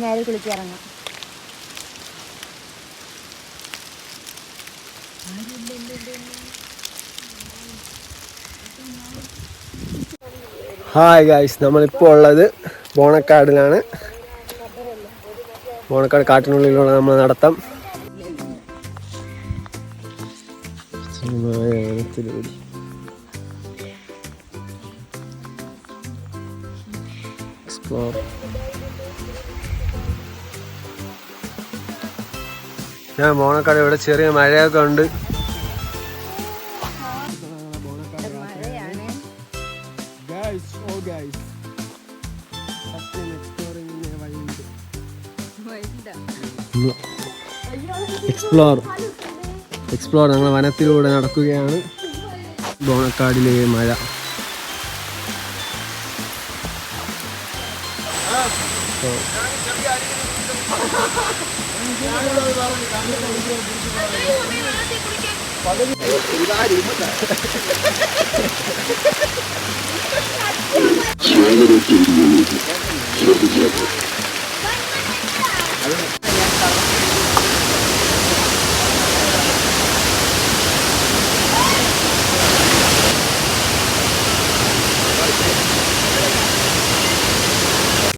നേരെ കുളിച്ചിറങ്ങാം. Hi guys, നമ്മളിപ്പോൾ ഉള്ളത് ബോണക്കാടിലാണ്. ബോണക്കാട് കാട്ടിനുള്ളിലുള്ള നമ്മൾ നടത്തം. ഞാൻ ബോണക്കാട് ഇവിടെ ചെറിയ മഴയൊക്കെ ഉണ്ട്. എക്സ്പ്ലോർ ഞങ്ങൾ വനത്തിലൂടെ നടക്കുകയാണ്. ബോണക്കാടിലെ മഴ.